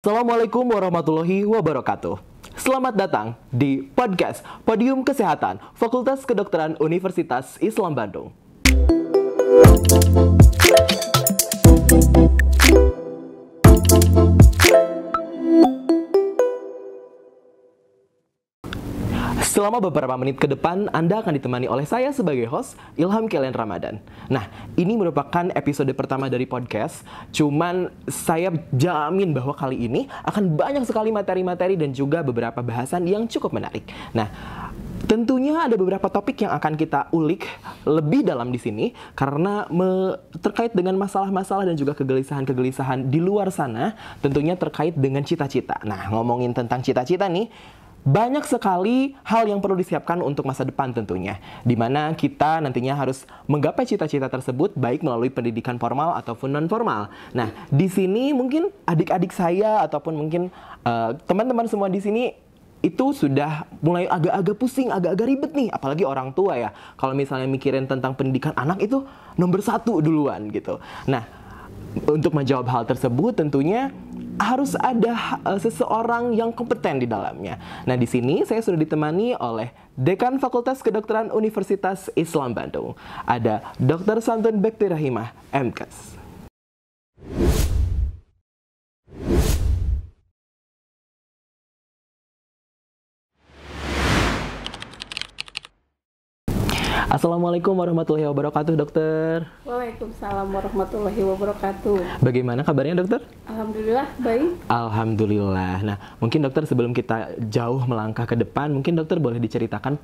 Assalamualaikum warahmatullahi wabarakatuh. Selamat datang di podcast Podium Kesehatan Fakultas Kedokteran Universitas Islam Bandung. Selama beberapa menit ke depan, Anda akan ditemani oleh saya sebagai host, Ilham Kelian Ramadan. Nah, ini merupakan episode pertama dari podcast. Cuman saya jamin bahwa kali ini akan banyak sekali materi-materi dan juga beberapa bahasan yang cukup menarik. Nah, tentunya ada beberapa topik yang akan kita ulik lebih dalam di sini karena terkait dengan masalah-masalah dan juga kegelisahan-kegelisahan di luar sana, tentunya terkait dengan cita-cita. Nah, ngomongin tentang cita-cita nih, banyak sekali hal yang perlu disiapkan untuk masa depan tentunya, di mana kita nantinya harus menggapai cita-cita tersebut baik melalui pendidikan formal ataupun non-formal. Nah, di sini mungkin adik-adik saya ataupun mungkin teman-teman semua di sini itu sudah mulai agak-agak pusing, agak-agak ribet nih, apalagi orang tua ya. Kalau misalnya mikirin tentang pendidikan anak itu nomor 1 duluan gitu. Nah, untuk menjawab hal tersebut tentunya harus ada seseorang yang kompeten di dalamnya. Nah, di sini saya sudah ditemani oleh Dekan Fakultas Kedokteran Universitas Islam Bandung. Ada Dr. Santun Bekti Rahimah, MKes. Assalamualaikum warahmatullahi wabarakatuh, dokter. Waalaikumsalam warahmatullahi wabarakatuh. Bagaimana kabarnya, dokter? Alhamdulillah, baik. Alhamdulillah. Nah, mungkin dokter sebelum kita jauh melangkah ke depan, mungkin dokter boleh diceritakan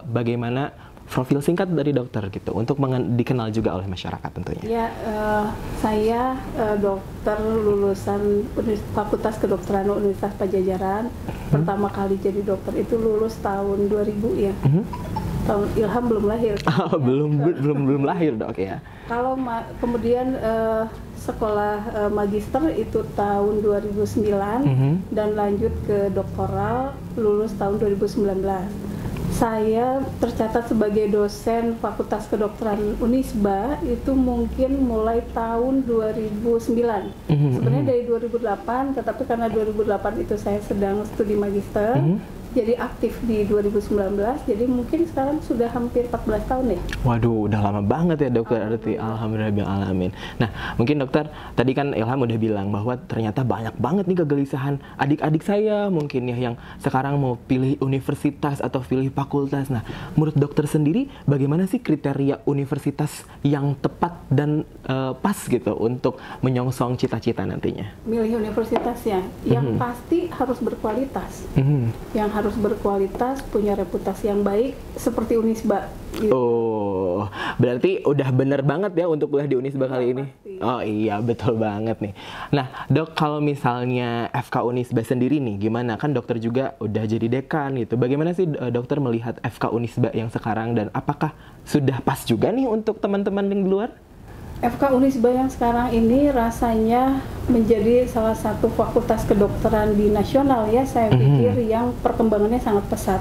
bagaimana profil singkat dari dokter gitu, untuk dikenal juga oleh masyarakat tentunya. Ya, saya dokter lulusan Fakultas Kedokteran Universitas Padjadjaran. Pertama kali jadi dokter itu lulus tahun 2000 ya. Tahun Ilham belum lahir. Oh, belum lahir, Dok ya. Kalau kemudian sekolah magister itu tahun 2009 dan lanjut ke doktoral lulus tahun 2019. Saya tercatat sebagai dosen Fakultas Kedokteran Unisba itu mungkin mulai tahun 2009. Sebenarnya dari 2008, tetapi karena 2008 itu saya sedang studi magister, jadi aktif di 2019, jadi mungkin sekarang sudah hampir 14 tahun ya. Waduh, udah lama banget ya dokter, arti alhamdulillahirrahmanirrahim. Nah, mungkin dokter, tadi kan Ilham udah bilang bahwa ternyata banyak banget nih kegelisahan adik-adik saya mungkin ya yang sekarang mau pilih universitas atau pilih fakultas. Nah, menurut dokter sendiri, bagaimana sih kriteria universitas yang tepat dan pas gitu untuk menyongsong cita-cita nantinya? Milih universitasnya, yang pasti harus berkualitas. Yang harus berkualitas, punya reputasi yang baik, seperti Unisba. Gitu. Oh, berarti udah bener banget ya untuk kuliah di Unisba kali ini? Pasti. Oh iya, betul banget nih. Nah, dok, kalau misalnya FK Unisba sendiri nih, gimana? Kan dokter juga udah jadi dekan gitu. Bagaimana sih dokter melihat FK Unisba yang sekarang dan apakah sudah pas juga nih untuk teman-teman yang di luar? FK Unisba yang sekarang ini rasanya menjadi salah satu fakultas kedokteran di nasional ya, saya pikir yang perkembangannya sangat pesat.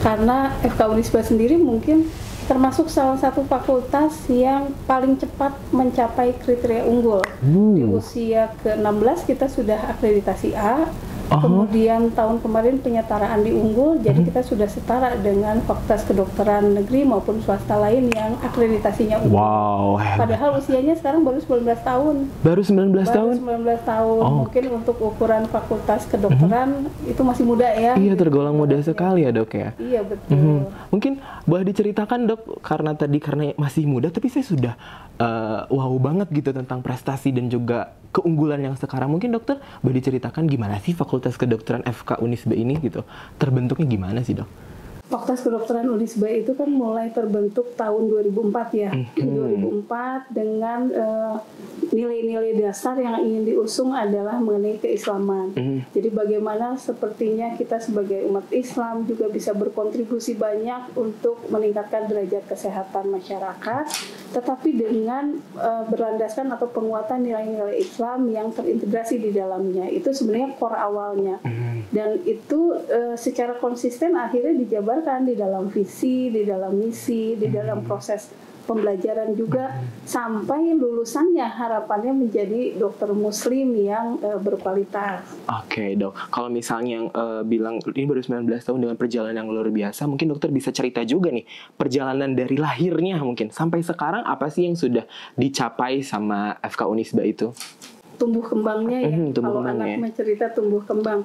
Karena FK Unisba sendiri mungkin termasuk salah satu fakultas yang paling cepat mencapai kriteria unggul. Di usia ke-16 kita sudah akreditasi A. Kemudian tahun kemarin penyetaraan di unggul, jadi kita sudah setara dengan fakultas kedokteran negeri maupun swasta lain yang akreditasinya unggul. Wow, hebat. Padahal usianya sekarang baru 19 tahun. Baru 19 tahun? 19 tahun. Mungkin untuk ukuran fakultas kedokteran itu masih muda ya. Iya, tergolong muda sekali ya, dok ya. Iya, betul. Mungkin boleh diceritakan, dok, karena masih muda, tapi saya sudah wow banget gitu tentang prestasi dan juga keunggulan yang sekarang. Mungkin dokter boleh diceritakan gimana sih Fakultas Kedokteran FK Unisba ini gitu? Terbentuknya gimana sih, dok? Fakultas Kedokteran Unisba itu kan mulai terbentuk tahun 2004 ya. 2004 dengan nilai-nilai dasar yang ingin diusung adalah mengenai keislaman. Jadi bagaimana sepertinya kita sebagai umat Islam juga bisa berkontribusi banyak untuk meningkatkan derajat kesehatan masyarakat, tetapi dengan berlandaskan atau penguatan nilai-nilai Islam yang terintegrasi di dalamnya. Itu sebenarnya core awalnya. Dan itu secara konsisten akhirnya dijabarkan di dalam visi, di dalam misi, di dalam proses pembelajaran juga sampai lulusannya harapannya menjadi dokter muslim yang berkualitas. Oke, Dok. Kalau misalnya yang bilang ini baru 19 tahun dengan perjalanan yang luar biasa, mungkin dokter bisa cerita juga nih perjalanan dari lahirnya mungkin sampai sekarang apa sih yang sudah dicapai sama FK Unisba itu? Tumbuh kembangnya ya. Kalau anak mencerita tumbuh kembang.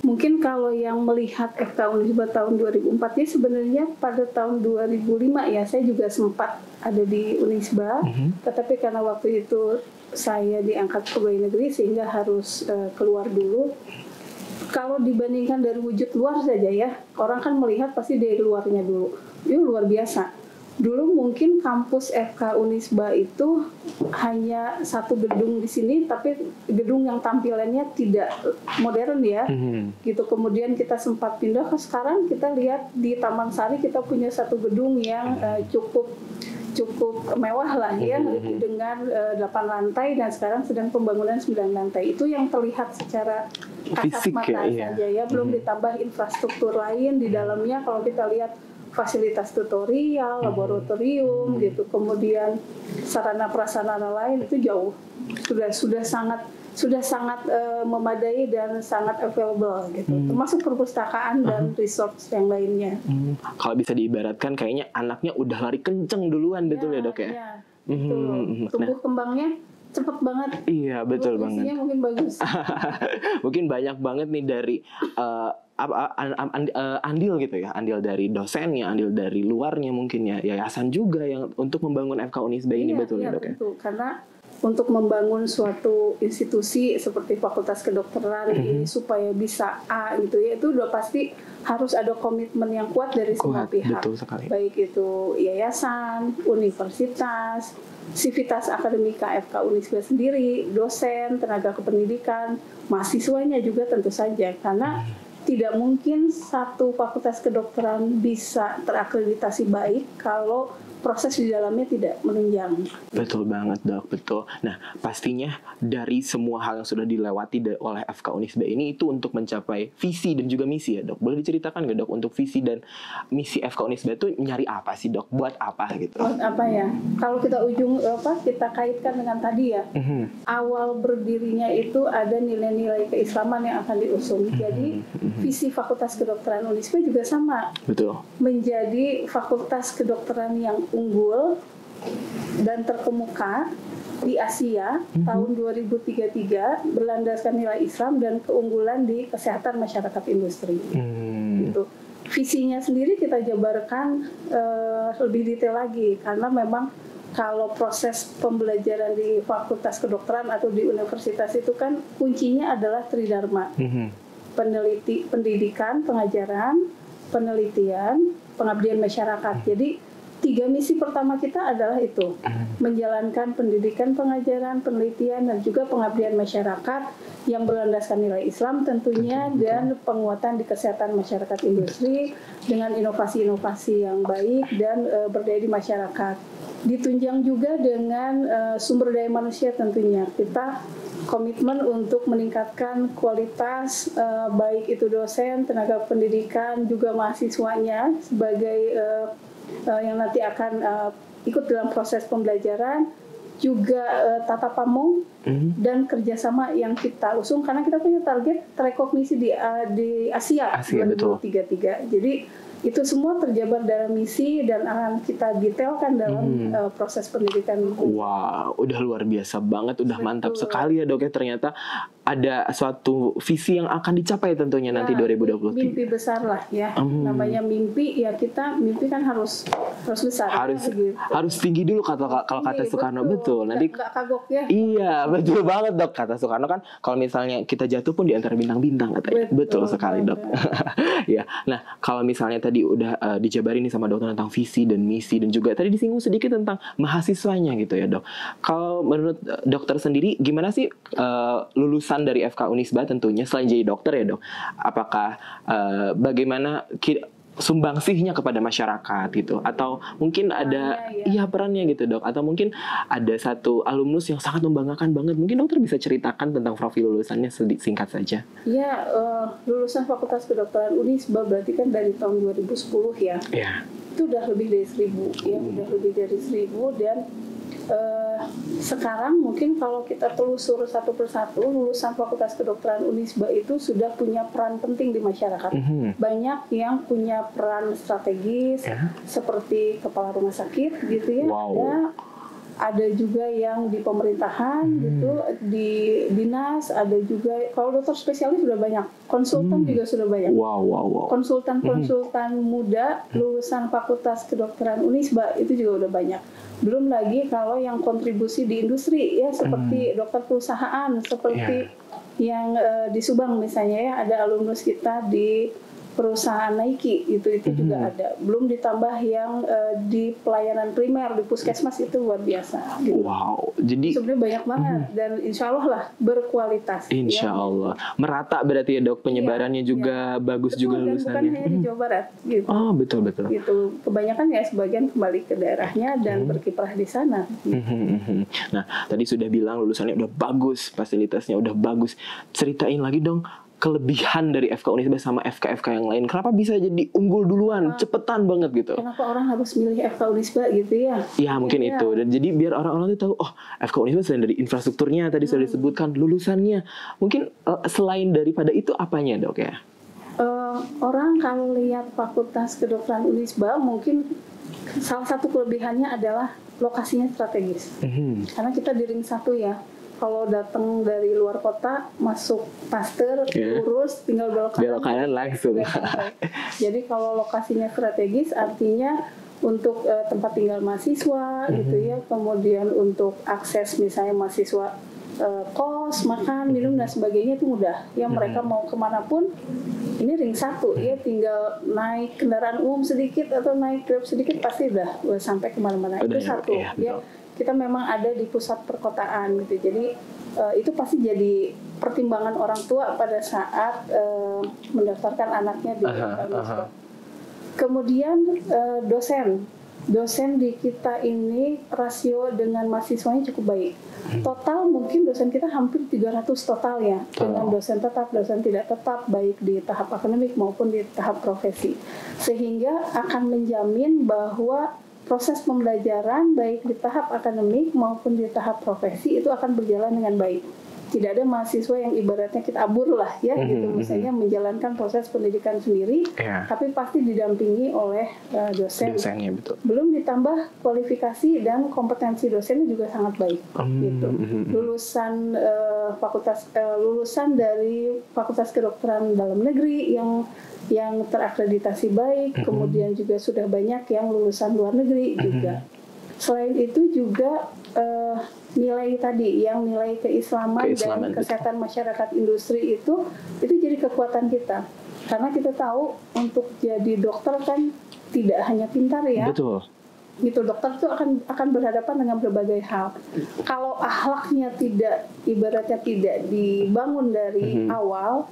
Mungkin kalau yang melihat FK Unisba tahun 2004 ya sebenarnya pada tahun 2005 ya saya juga sempat ada di Unisba, tetapi karena waktu itu saya diangkat pegawai negeri sehingga harus keluar dulu. Kalau dibandingkan dari wujud luar saja ya, orang kan melihat pasti dari luarnya dulu. Itu luar biasa. Dulu mungkin kampus FK Unisba itu hanya satu gedung di sini, tapi gedung yang tampilannya tidak modern ya, gitu. Kemudian kita sempat pindah ke sekarang kita lihat di Taman Sari kita punya satu gedung yang cukup mewah lah ya, dengan 8 lantai dan sekarang sedang pembangunan 9 lantai. Itu yang terlihat secara kasat mata saja ya, belum ditambah infrastruktur lain di dalamnya. Kalau kita lihat fasilitas tutorial, laboratorium gitu, kemudian sarana prasarana lain itu jauh sudah sangat memadai dan sangat available gitu, termasuk perpustakaan dan resource yang lainnya. Kalau bisa diibaratkan kayaknya anaknya udah lari kenceng duluan, betul ya Dok ya? Iya, betul. Tumbuh kembangnya cepet banget. Iya, betul banget. Mungkin bagus. Mungkin banyak banget nih dari andil gitu ya, andil dari dosennya, andil dari luarnya mungkin ya, yayasan juga yang untuk membangun FK Unisba ini, betul ya Dok ya? Betul, karena untuk membangun suatu institusi seperti Fakultas Kedokteran ini supaya bisa A gitu ya, itu udah pasti harus ada komitmen yang kuat dari semua pihak. Betul sekali. Baik itu yayasan, universitas, sivitas akademika FK Unisba sendiri, dosen, tenaga kependidikan, mahasiswanya juga tentu saja, karena tidak mungkin satu fakultas kedokteran bisa terakreditasi baik kalau proses di dalamnya tidak menunjang. Betul banget Dok, betul. Nah pastinya dari semua hal yang sudah dilewati oleh FK Unisba ini itu untuk mencapai visi dan juga misi ya Dok. Boleh diceritakan nggak Dok untuk visi dan misi FK Unisba itu nyari apa sih Dok? Buat apa gitu? Buat apa ya? Kalau kita kita kaitkan dengan tadi ya, awal berdirinya itu ada nilai-nilai keislaman yang akan diusung. Jadi visi Fakultas Kedokteran Unisba juga sama. Betul. Menjadi fakultas kedokteran yang unggul dan terkemuka di Asia tahun 2033 berlandaskan nilai Islam dan keunggulan di kesehatan masyarakat industri. Gitu. Visinya sendiri kita jabarkan lebih detail lagi karena memang kalau proses pembelajaran di Fakultas Kedokteran atau di universitas itu kan kuncinya adalah tridharma. Pendidikan, pengajaran, penelitian, pengabdian masyarakat. Jadi 3 misi pertama kita adalah itu, menjalankan pendidikan, pengajaran, penelitian, dan juga pengabdian masyarakat yang berlandaskan nilai Islam tentunya, dan penguatan di kesehatan masyarakat industri dengan inovasi-inovasi yang baik dan berdaya di masyarakat. Ditunjang juga dengan sumber daya manusia tentunya. Kita komitmen untuk meningkatkan kualitas baik itu dosen, tenaga pendidikan, juga mahasiswanya sebagai yang nanti akan ikut dalam proses pembelajaran, juga tata pamong dan kerjasama yang kita usung karena kita punya target terrekognisi di Asia 2033. Jadi itu semua terjabar dalam misi dan akan kita detailkan dalam proses pendidikan. Wow, udah luar biasa banget, udah mantap sekali ya Dok ya, ternyata ada suatu visi yang akan dicapai tentunya nanti 2023. Mimpi besar lah ya, namanya mimpi ya, kita mimpi kan harus besar. Harus tinggi dulu kalau kata Soekarno, betul. Nanti nggak kagok ya. Iya, betul banget Dok, kata Soekarno kan kalau misalnya kita jatuh pun di antara bintang-bintang katanya. Betul sekali Dok. Ya, nah kalau misalnya tadi udah dijabarin nih sama dokter tentang visi dan misi dan juga tadi disinggung sedikit tentang mahasiswanya gitu ya Dok. Kalau menurut dokter sendiri gimana sih lulusan dari FK Unisba tentunya selain jadi dokter ya Dok? Apakah bagaimana sumbangsihnya kepada masyarakat gitu, atau mungkin ada perannya gitu dok, atau mungkin ada satu alumnus yang sangat membanggakan banget, mungkin dokter bisa ceritakan tentang profil lulusannya singkat saja. Ya, lulusan Fakultas Kedokteran Unisba berarti kan dari tahun 2010 ya. Itu udah lebih dari 1.000 ya, udah lebih dari 1.000. Dan sekarang mungkin kalau kita telusur satu persatu, lulusan Fakultas Kedokteran Unisba itu sudah punya peran penting di masyarakat. Banyak yang punya peran strategis, seperti kepala rumah sakit gitu ya. Ada juga yang di pemerintahan gitu, di dinas, ada juga kalau dokter spesialis sudah banyak, konsultan juga sudah banyak. Konsultan muda lulusan Fakultas Kedokteran Unisba itu juga udah banyak. Belum lagi kalau yang kontribusi di industri ya, seperti dokter perusahaan, seperti yang di Subang misalnya ya, ada alumnus kita di perusahaan Nike itu juga ada. Belum ditambah yang di pelayanan primer di puskesmas, itu luar biasa gitu. Jadi sebenarnya banyak banget dan insya Allah lah berkualitas. Insya Allah merata berarti ya dok, penyebarannya juga bagus. Betul, juga lulusannya. Bukan hanya di Jawa Barat gitu. Betul. Gitu. Kebanyakan ya sebagian kembali ke daerahnya dan berkiprah di sana. Nah tadi sudah bilang lulusannya udah bagus, fasilitasnya udah bagus. Ceritain lagi dong kelebihan dari FK Unisba sama FK-FK yang lain. Kenapa bisa jadi unggul duluan, cepetan banget gitu? Kenapa orang harus milih FK Unisba gitu ya? Ya mungkin itu. Dan jadi biar orang-orang tuh tahu, oh FK Unisba selain dari infrastrukturnya tadi sudah disebutkan, lulusannya. Mungkin selain daripada itu apanya dok ya? Orang kalau lihat Fakultas Kedokteran Unisba mungkin salah satu kelebihannya adalah lokasinya strategis. Karena kita di ring 1 ya. Kalau datang dari luar kota, masuk Pasteur, lurus, tinggal belok kanan langsung. Jadi kalau lokasinya strategis, artinya untuk tempat tinggal mahasiswa, gitu ya. Kemudian untuk akses misalnya mahasiswa kos, makan, minum dan sebagainya itu mudah. Ya mereka mau kemanapun, ini ring 1 ya, tinggal naik kendaraan umum sedikit atau naik Grab sedikit pasti udah sampai kemana-mana. Itu satu ya. Kita memang ada di pusat perkotaan gitu, jadi itu pasti jadi pertimbangan orang tua pada saat mendaftarkan anaknya di Unisba. Kemudian dosen di kita ini rasio dengan mahasiswanya cukup baik. Total mungkin dosen kita hampir 300 total ya, dengan dosen tetap, dosen tidak tetap, baik di tahap akademik maupun di tahap profesi, sehingga akan menjamin bahwa proses pembelajaran baik di tahap akademik maupun di tahap profesi itu akan berjalan dengan baik. Tidak ada mahasiswa yang ibaratnya kita abur lah ya, gitu misalnya menjalankan proses pendidikan sendiri, tapi pasti didampingi oleh dosennya, betul. Belum ditambah kualifikasi dan kompetensi dosennya juga sangat baik. Gitu. Lulusan dari Fakultas Kedokteran Dalam Negeri yang terakreditasi baik, kemudian juga sudah banyak yang lulusan luar negeri juga. Selain itu juga nilai tadi, yang nilai keislaman dan kesehatan masyarakat industri itu jadi kekuatan kita. Karena kita tahu untuk jadi dokter kan tidak hanya pintar ya. Betul. Gitu, dokter itu akan berhadapan dengan berbagai hal. Kalau akhlaknya ibaratnya tidak dibangun dari awal,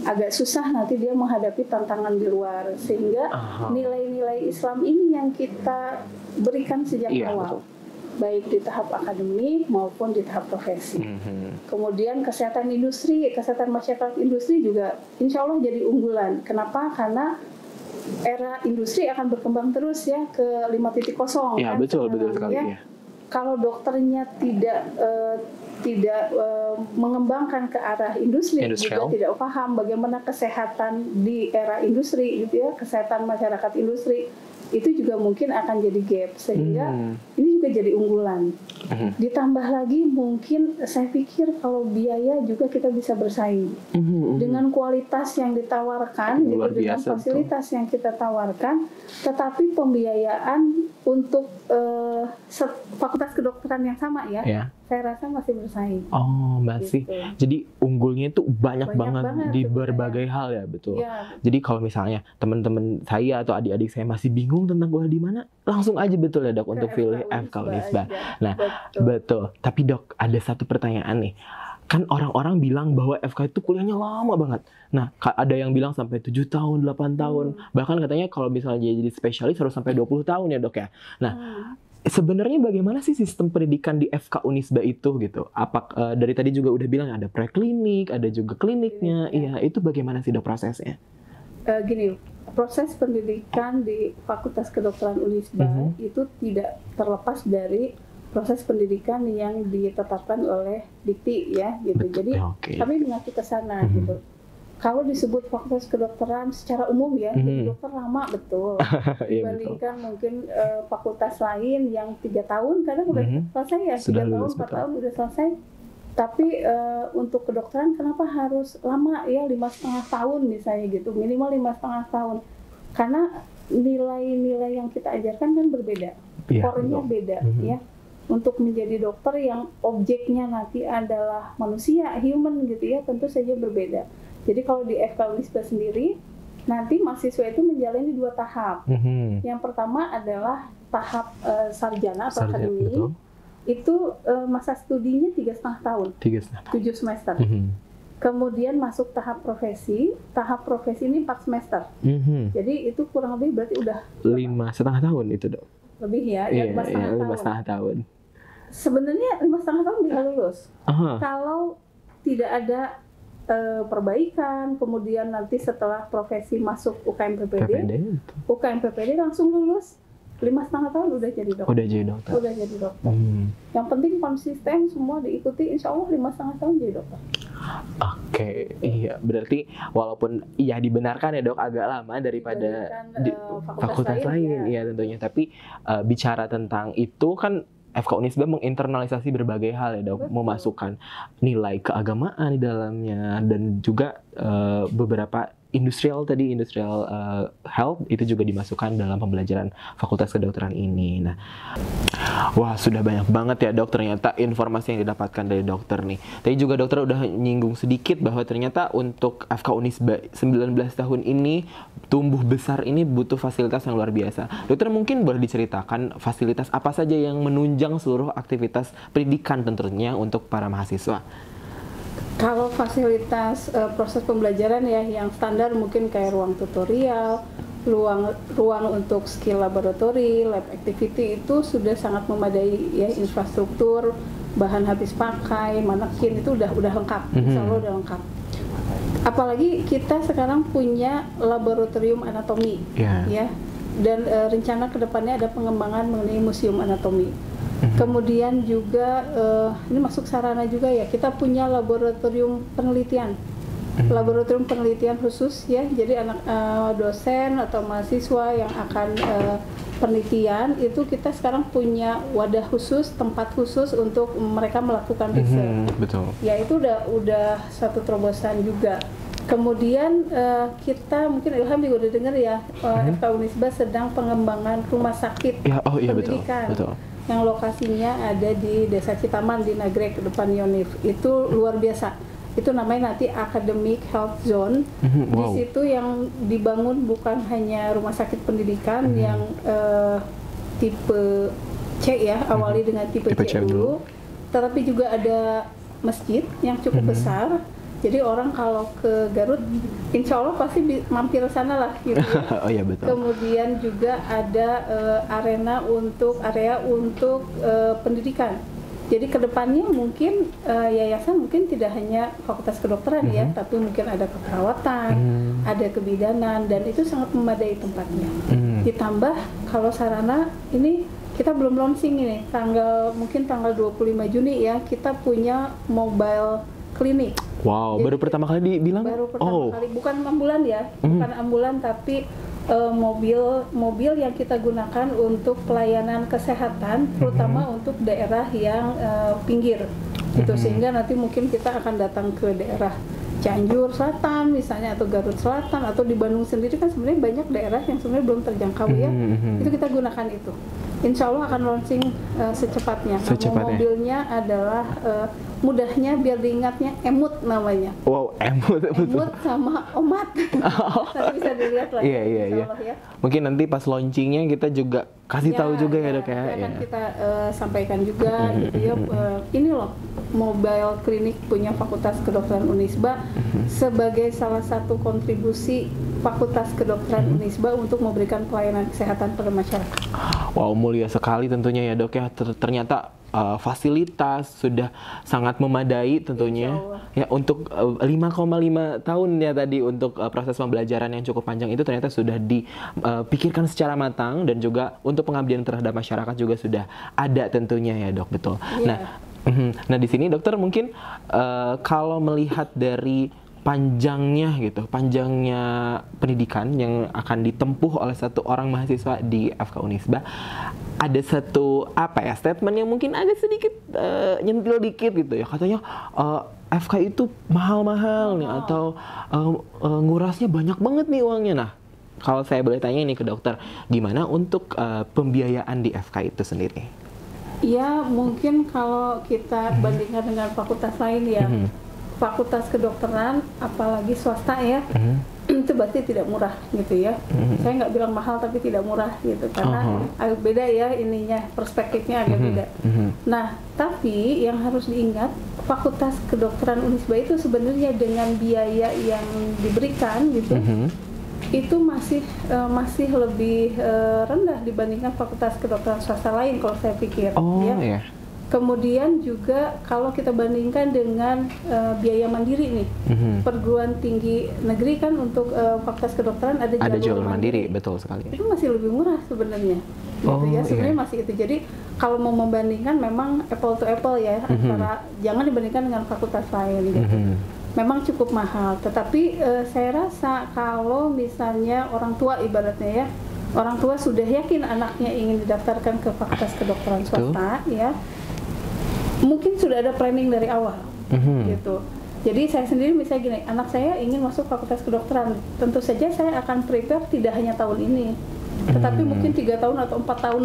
agak susah nanti dia menghadapi tantangan di luar, sehingga nilai-nilai Islam ini yang kita berikan sejak awal, baik di tahap akademik maupun di tahap profesi. Kemudian kesehatan masyarakat industri juga insya Allah jadi unggulan. Kenapa? Karena era industri akan berkembang terus ya ke 5.0. Ya, betul sekali ya. Kalau dokternya tidak mengembangkan ke arah industri, juga tidak paham bagaimana kesehatan di era industri gitu ya, kesehatan masyarakat industri, itu juga mungkin akan jadi gap, sehingga ini juga jadi unggulan. Ditambah lagi mungkin saya pikir kalau biaya juga kita bisa bersaing dengan kualitas yang ditawarkan, gitu, dengan fasilitas yang kita tawarkan, tetapi pembiayaan untuk fakultas kedokteran yang sama ya. Saya rasa masih bersaing. Masih. Gitu. Jadi unggulnya itu banyak banget di berbagai hal ya, betul. Ya. Jadi kalau misalnya teman-teman saya atau adik-adik saya masih bingung tentang kuliah di mana, langsung aja betul ya dok untuk pilih FK Unisba. Nah, betul. Tapi dok, ada satu pertanyaan nih. kan orang-orang bilang bahwa FK itu kuliahnya lama banget. Nah, ada yang bilang sampai 7 tahun, 8 tahun. Bahkan katanya kalau misalnya jadi spesialis harus sampai 20 tahun ya, Dok ya. Nah, sebenarnya bagaimana sih sistem pendidikan di FK Unisba itu gitu? Dari tadi juga udah bilang ada preklinik, ada juga kliniknya. Iya, itu bagaimana sih, Dok, prosesnya? Gini, proses pendidikan di Fakultas Kedokteran Unisba itu tidak terlepas dari proses pendidikan yang ditetapkan oleh Dikti ya gitu. Jadi kami mengacu ke sana gitu. Kalau disebut Fakultas Kedokteran secara umum ya, jadi dokter lama betul. Dibandingkan mungkin fakultas lain yang 3 tahun kadang udah selesai ya, 3 tahun, 4 tahun udah selesai. Tapi untuk kedokteran kenapa harus lama ya, 5,5 tahun misalnya gitu, minimal 5,5 tahun. Karena nilai-nilai yang kita ajarkan kan berbeda, core-nya beda ya. Untuk menjadi dokter yang objeknya nanti adalah manusia, human gitu ya, tentu saja berbeda. Jadi kalau di FK Unisba sendiri, nanti mahasiswa itu menjalani 2 tahap. Yang pertama adalah tahap sarjana atau akademik. Itu masa studinya 3,5 tahun, 7 semester. Kemudian masuk tahap profesi ini 4 semester. Jadi itu kurang lebih berarti udah 5,5 tahun itu, Dok. Lebih ya, 5,5 tahun. Sebenarnya 5,5 tahun bisa lulus. Kalau tidak ada perbaikan, kemudian nanti setelah profesi masuk UKM PPD langsung lulus. 5,5 tahun udah jadi dokter. Udah jadi dokter. Yang penting konsisten, semua diikuti, insya Allah 5,5 tahun jadi dokter. Oke, iya, berarti walaupun iya dibenarkan ya, Dok, agak lama daripada di fakultas lain ya tentunya. Tapi bicara tentang itu kan FK Unisba menginternalisasi berbagai hal ya, Dok. Memasukkan nilai keagamaan di dalamnya dan juga beberapa industrial health itu juga dimasukkan dalam pembelajaran Fakultas Kedokteran ini. Nah, wah, sudah banyak banget ya, Dok, ternyata informasi yang didapatkan dari dokter nih. Tadi juga dokter udah nyinggung sedikit bahwa ternyata untuk FK Unisba 19 tahun ini tumbuh besar ini butuh fasilitas yang luar biasa. Dokter mungkin boleh diceritakan fasilitas apa saja yang menunjang seluruh aktivitas pendidikan tentunya untuk para mahasiswa. Kalau fasilitas proses pembelajaran ya yang standar mungkin kayak ruang tutorial, ruang untuk skill laboratory, lab activity itu sudah sangat memadai ya, infrastruktur, bahan habis pakai, manekin itu udah lengkap, insya Allah udah lengkap. Apalagi kita sekarang punya laboratorium anatomi ya, dan rencana kedepannya ada pengembangan mengenai museum anatomi. Kemudian juga ini masuk sarana juga ya, kita punya laboratorium penelitian, laboratorium penelitian khusus ya. Jadi anak dosen atau mahasiswa yang akan penelitian itu kita sekarang punya wadah khusus, tempat khusus untuk mereka melakukan riset. Betul. Ya itu udah satu terobosan juga. Kemudian kita mungkin Ilham juga udah dengar ya, FK Unisba sedang pengembangan rumah sakit pendidikan. Betul. Yang lokasinya ada di Desa Citaman di Nagrek depan Yonif. Itu luar biasa. Itu namanya nanti Academic Health Zone. Di situ yang dibangun bukan hanya rumah sakit pendidikan yang tipe C ya, awali dengan tipe C dulu, tetapi juga ada masjid yang cukup besar. Jadi orang kalau ke Garut, insya Allah pasti mampir sana lah gitu ya. Oh iya betul. Kemudian juga ada area untuk pendidikan. Jadi kedepannya mungkin yayasan mungkin tidak hanya Fakultas Kedokteran ya, tapi mungkin ada keperawatan, ada kebidanan, dan itu sangat memadai tempatnya. Ditambah kalau sarana ini kita belum launching ini, mungkin tanggal 25 Juni ya, kita punya mobile klinik. Wow, jadi, baru pertama kali dibilang? Baru pertama kali, bukan ambulan ya, bukan ambulan, tapi mobil yang kita gunakan untuk pelayanan kesehatan, terutama untuk daerah yang pinggir, gitu. Sehingga nanti mungkin kita akan datang ke daerah Cianjur Selatan misalnya, atau Garut Selatan, atau di Bandung sendiri kan sebenarnya banyak daerah yang sebenarnya belum terjangkau ya, itu kita gunakan itu. Insya Allah akan launching secepatnya. Nama mobilnya adalah mudahnya biar diingatnya Emut namanya. Wow, Emut. Emut sama Omat. Nanti bisa dilihat lah. Iya. Ya. Mungkin nanti pas launchingnya kita juga kasih tahu juga ya, Dok ya. Akan kita sampaikan juga gitu ya. Ini loh, mobile klinik punya Fakultas Kedokteran Unisba sebagai salah satu kontribusi Fakultas Kedokteran Unisba untuk memberikan pelayanan kesehatan pada masyarakat. Wow, mulia sekali tentunya ya, Dok ya. Ternyata fasilitas sudah sangat memadai tentunya ya untuk 5,5 tahun ya tadi untuk proses pembelajaran yang cukup panjang itu ternyata sudah dipikirkan secara matang dan juga untuk pengabdian terhadap masyarakat juga sudah ada tentunya ya, Dok, betul. Nah di sini dokter mungkin kalau melihat dari panjangnya pendidikan yang akan ditempuh oleh satu orang mahasiswa di FK Unisba, ada satu statement yang mungkin agak sedikit nyentil dikit gitu ya, katanya FK itu mahal-mahal nih atau ngurasnya banyak banget nih uangnya. Nah, kalau saya boleh tanya nih ke dokter, gimana untuk pembiayaan di FK itu sendiri? Ya mungkin kalau kita bandingkan dengan fakultas lain ya, fakultas kedokteran apalagi swasta ya, itu berarti tidak murah gitu ya. Saya nggak bilang mahal tapi tidak murah gitu karena agak beda ya ininya, perspektifnya agak beda. Nah tapi yang harus diingat, fakultas kedokteran Unisba itu sebenarnya dengan biaya yang diberikan gitu itu masih lebih rendah dibandingkan fakultas kedokteran swasta lain kalau saya pikir. Ya. Kemudian juga kalau kita bandingkan dengan biaya mandiri nih, perguruan tinggi negeri kan untuk fakultas kedokteran ada jalur mandiri, betul sekali. Itu masih lebih murah sebenarnya, sebenarnya masih itu. Jadi kalau mau membandingkan memang apple to apple ya, antara jangan dibandingkan dengan fakultas lain gitu. Memang cukup mahal, tetapi saya rasa kalau misalnya orang tua ibaratnya ya, orang tua sudah yakin anaknya ingin didaftarkan ke fakultas kedokteran swasta ya. Mungkin sudah ada planning dari awal, gitu. Jadi saya sendiri misalnya gini, anak saya ingin masuk fakultas kedokteran, tentu saja saya akan prepare tidak hanya tahun ini, tetapi mungkin 3 tahun atau 4 tahun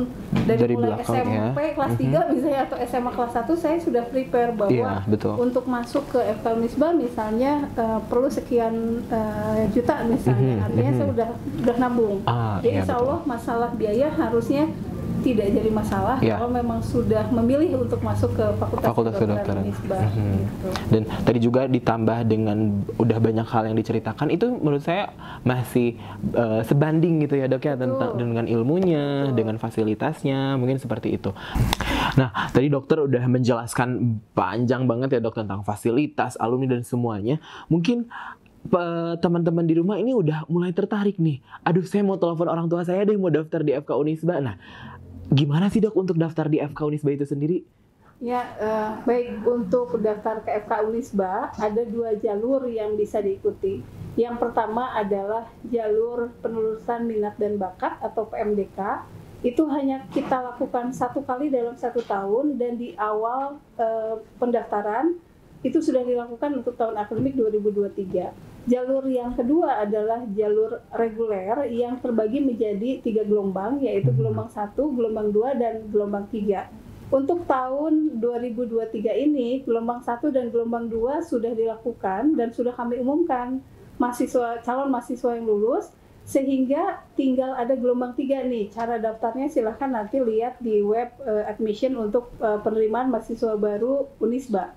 dari mulai SMP kelas 3 misalnya atau SMA kelas 1 saya sudah prepare bahwa untuk masuk ke FK Unisba misalnya perlu sekian juta misalnya, artinya saya udah nabung. Jadi insya Allah masalah biaya harusnya tidak jadi masalah kalau memang sudah memilih untuk masuk ke Fakultas Kedokteran Unisba. Gitu. Dan tadi juga ditambah dengan udah banyak hal yang diceritakan, itu menurut saya masih sebanding gitu ya, Dok ya, tentang dengan ilmunya, dengan fasilitasnya, mungkin seperti itu. Nah, tadi dokter udah menjelaskan panjang banget ya, Dok, tentang fasilitas, alumni dan semuanya. Mungkin teman-teman di rumah ini udah mulai tertarik nih. Aduh, saya mau telepon orang tua saya deh mau daftar di FK Unisba. Nah, gimana sih, Dok, untuk daftar di FK Unisba itu sendiri? Ya, baik, untuk daftar ke FK Unisba ada 2 jalur yang bisa diikuti. Yang pertama adalah jalur penelusuran minat dan bakat atau PMDK. Itu hanya kita lakukan 1 kali dalam 1 tahun dan di awal pendaftaran itu sudah dilakukan untuk tahun akademik 2023. Jalur yang kedua adalah jalur reguler yang terbagi menjadi 3 gelombang, yaitu gelombang 1, gelombang 2, dan gelombang 3. Untuk tahun 2023 ini, gelombang 1 dan gelombang 2 sudah dilakukan dan sudah kami umumkan calon mahasiswa yang lulus, sehingga tinggal ada gelombang 3 nih. Cara daftarnya silahkan nanti lihat di web admission untuk penerimaan mahasiswa baru Unisba.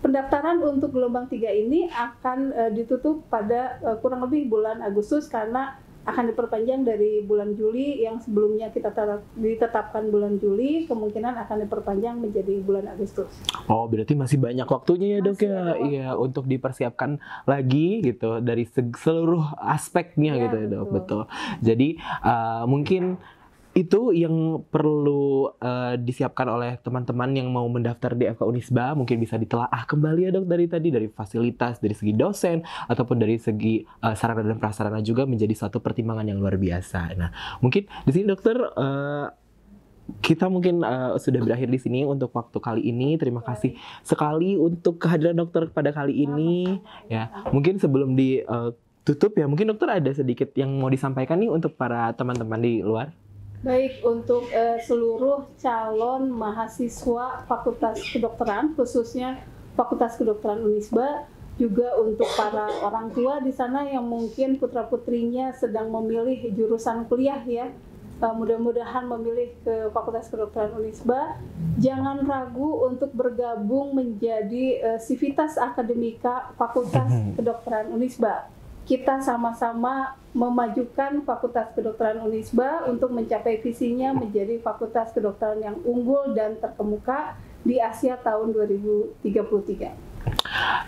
Pendaftaran untuk gelombang 3 ini akan ditutup pada kurang lebih bulan Agustus karena akan diperpanjang dari bulan Juli yang sebelumnya kita ditetapkan bulan Juli, kemungkinan akan diperpanjang menjadi bulan Agustus. Oh, berarti masih banyak waktunya ya, Dok ya? Iya, untuk dipersiapkan lagi gitu dari seluruh aspeknya gitu ya, Dok. Betul. Jadi mungkin itu yang perlu disiapkan oleh teman-teman yang mau mendaftar di FK Unisba. Mungkin bisa ditelaah kembali ya, Dok, dari fasilitas, dari segi dosen ataupun dari segi sarana dan prasarana juga menjadi suatu pertimbangan yang luar biasa. Nah, mungkin di sini, Dokter, kita mungkin sudah berakhir di sini untuk waktu kali ini. Terima kasih sekali untuk kehadiran Dokter pada kali ini. Ya, mungkin sebelum ditutup ya, mungkin Dokter ada sedikit yang mau disampaikan nih untuk para teman-teman di luar. Baik, untuk seluruh calon mahasiswa Fakultas Kedokteran, khususnya Fakultas Kedokteran Unisba, juga untuk para orang tua di sana yang mungkin putra-putrinya sedang memilih jurusan kuliah ya, mudah-mudahan memilih ke Fakultas Kedokteran Unisba, jangan ragu untuk bergabung menjadi Sivitas Akademika Fakultas Kedokteran Unisba. Kita sama-sama memajukan Fakultas Kedokteran Unisba untuk mencapai visinya menjadi Fakultas Kedokteran yang unggul dan terkemuka di Asia tahun 2033.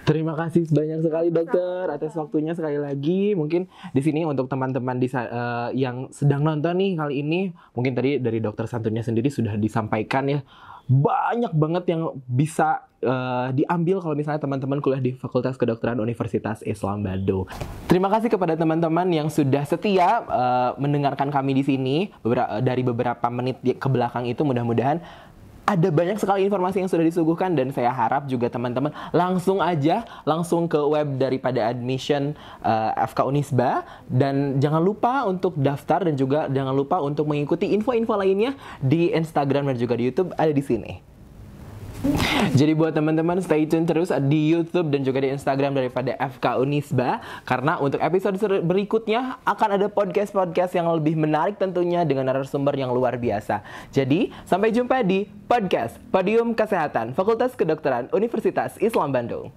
Terima kasih banyak sekali dokter atas waktunya sekali lagi. Mungkin di sini untuk teman-teman yang sedang nonton nih kali ini, mungkin tadi dari dokter Santunnya sendiri sudah disampaikan ya, banyak banget yang bisa diambil kalau misalnya teman-teman kuliah di Fakultas Kedokteran Universitas Islam Bandung. Terima kasih kepada teman-teman yang sudah setia mendengarkan kami di sini dari beberapa menit ke belakang itu. Mudah-mudahan ada banyak sekali informasi yang sudah disuguhkan, dan saya harap juga teman-teman langsung ke web daripada admission FK Unisba, dan jangan lupa untuk daftar, dan juga jangan lupa untuk mengikuti info-info lainnya di Instagram dan juga di YouTube ada di sini. Jadi buat teman-teman stay tune terus di YouTube dan juga di Instagram daripada FK Unisba, karena untuk episode berikutnya akan ada podcast yang lebih menarik tentunya dengan narasumber yang luar biasa. Jadi sampai jumpa di podcast Podium Kesehatan Fakultas Kedokteran Universitas Islam Bandung.